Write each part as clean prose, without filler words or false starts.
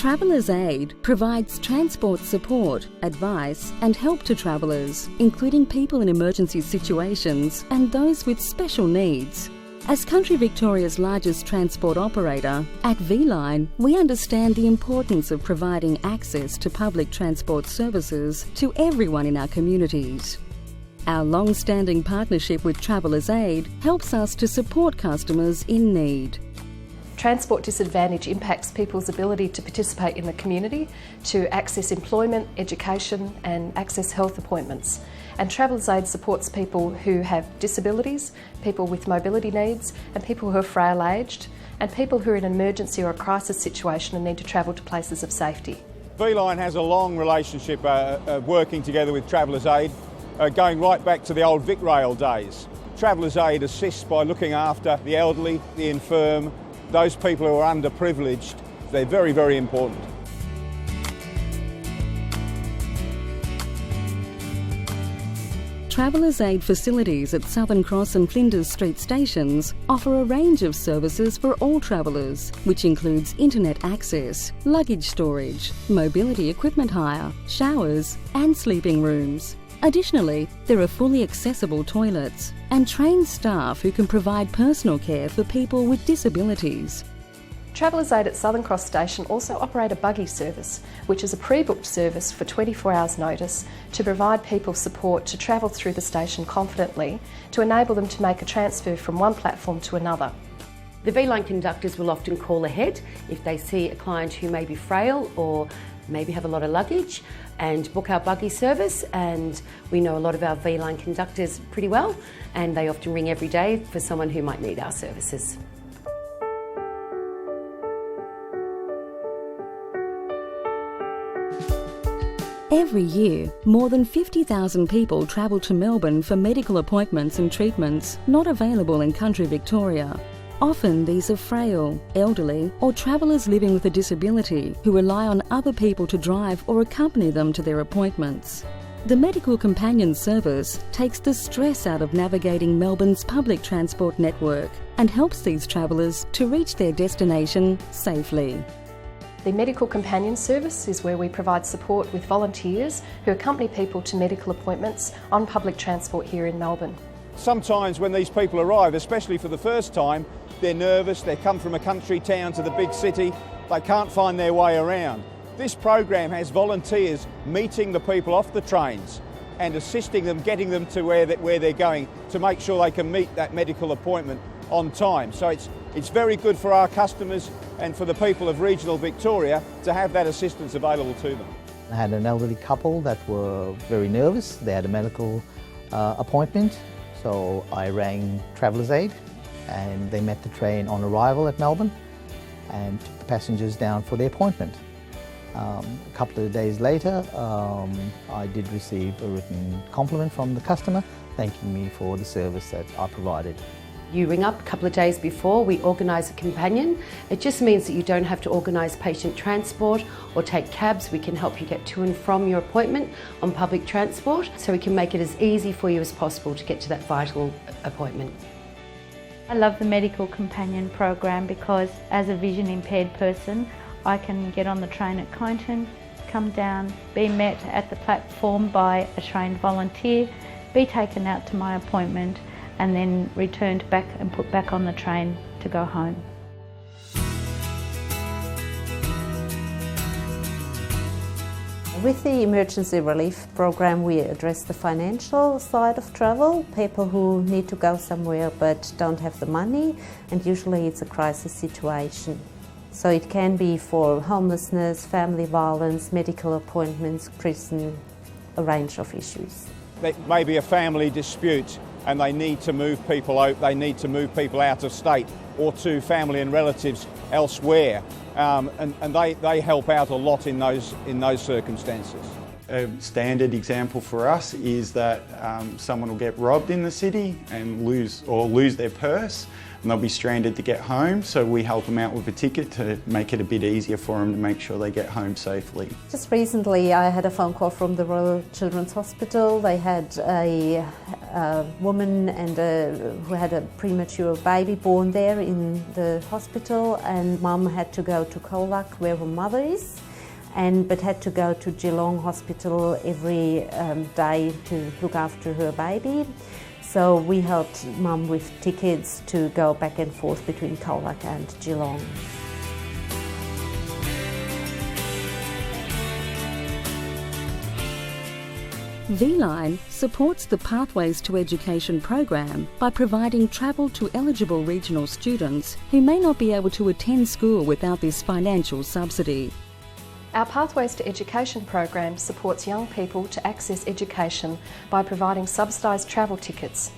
Travellers Aid provides transport support, advice and help to travellers, including people in emergency situations and those with special needs. As Country Victoria's largest transport operator, at V-Line, we understand the importance of providing access to public transport services to everyone in our communities. Our long-standing partnership with Travellers Aid helps us to support customers in need. Transport disadvantage impacts people's ability to participate in the community, to access employment, education and access health appointments. And Travellers Aid supports people who have disabilities, people with mobility needs and people who are frail-aged and people who are in an emergency or a crisis situation and need to travel to places of safety. V-Line has a long relationship working together with Travellers Aid, going right back to the old VicRail days. Travellers Aid assists by looking after the elderly, the infirm, those people who are underprivileged. They're very, very important. Travellers Aid facilities at Southern Cross and Flinders Street stations offer a range of services for all travellers, which includes internet access, luggage storage, mobility equipment hire, showers and sleeping rooms. Additionally, there are fully accessible toilets and trained staff who can provide personal care for people with disabilities. Travellers Aid at Southern Cross Station also operate a buggy service, which is a pre-booked service for 24 hours notice to provide people support to travel through the station confidently to enable them to make a transfer from one platform to another. The V-Line conductors will often call ahead if they see a client who may be frail or maybe have a lot of luggage and book our buggy service, and we know a lot of our V-Line conductors pretty well and they often ring every day for someone who might need our services. Every year, more than 50,000 people travel to Melbourne for medical appointments and treatments not available in Country Victoria. Often these are frail, elderly or travellers living with a disability who rely on other people to drive or accompany them to their appointments. The Medical Companion Service takes the stress out of navigating Melbourne's public transport network and helps these travellers to reach their destination safely. The Medical Companion Service is where we provide support with volunteers who accompany people to medical appointments on public transport here in Melbourne. Sometimes when these people arrive, especially for the first time, they're nervous, they come from a country town to the big city, they can't find their way around. This program has volunteers meeting the people off the trains and assisting them, getting them to where they're going to make sure they can meet that medical appointment on time. So it's very good for our customers and for the people of regional Victoria to have that assistance available to them. I had an elderly couple that were very nervous. They had a medical appointment, so I rang Travellers Aid and they met the train on arrival at Melbourne and took the passengers down for the appointment. A couple of days later, I did receive a written compliment from the customer thanking me for the service that I provided. You ring up a couple of days before, we organise a companion. It just means that you don't have to organise patient transport or take cabs. We can help you get to and from your appointment on public transport, so we can make it as easy for you as possible to get to that vital appointment. I love the Medical Companion program because as a vision impaired person, I can get on the train at Kyneton, come down, be met at the platform by a trained volunteer, be taken out to my appointment and then returned back and put back on the train to go home. With the emergency relief program, we address the financial side of travel, people who need to go somewhere but don't have the money, and usually it's a crisis situation. So it can be for homelessness, family violence, medical appointments, prison, a range of issues. There may be a family dispute and they need to move people out, out of state or to family and relatives elsewhere, and they help out a lot in those circumstances. A standard example for us is that someone will get robbed in the city and lose their purse, and they'll be stranded to get home, so we help them out with a ticket to make it a bit easier for them to make sure they get home safely. Just recently I had a phone call from the Royal Children's Hospital. They had a woman who had a premature baby born there in the hospital, and mum had to go to Colac where her mother is, but had to go to Geelong Hospital every day to look after her baby. So we helped mum with tickets to go back and forth between Colac and Geelong. V-Line supports the Pathways to Education program by providing travel to eligible regional students who may not be able to attend school without this financial subsidy. Our Pathways to Education program supports young people to access education by providing subsidised travel tickets.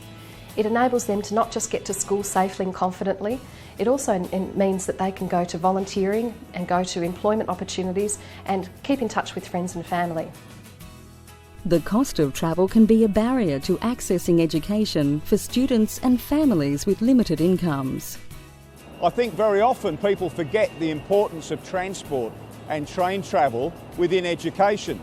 It enables them to not just get to school safely and confidently, it also means that they can go to volunteering and go to employment opportunities and keep in touch with friends and family. The cost of travel can be a barrier to accessing education for students and families with limited incomes. I think very often people forget the importance of transport and train travel within education.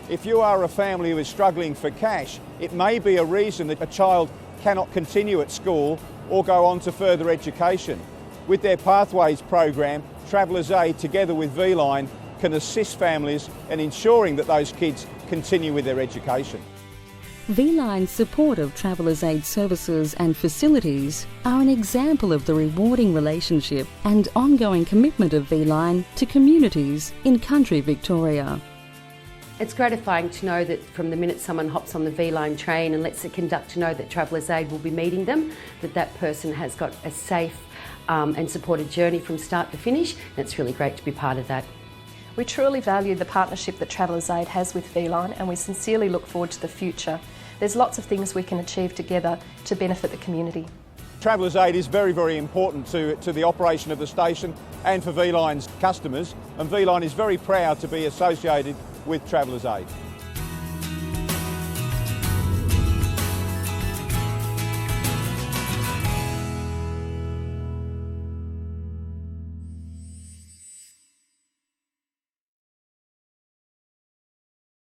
If you are a family who is struggling for cash, it may be a reason that a child cannot continue at school or go on to further education. With their Pathways program, Travellers Aid together with V-Line can assist families in ensuring that those kids continue with their education. V-Line's support of Travellers Aid services and facilities are an example of the rewarding relationship and ongoing commitment of V-Line to communities in country Victoria. It's gratifying to know that from the minute someone hops on the V-Line train and lets the conductor know that Travellers Aid will be meeting them, that person has got a safe and supported journey from start to finish, and it's really great to be part of that. We truly value the partnership that Travellers Aid has with V-Line, and we sincerely look forward to the future. There's lots of things we can achieve together to benefit the community. Travellers Aid is very, very important to the operation of the station and for V-Line's customers, and V-Line is very proud to be associated with Travellers Aid.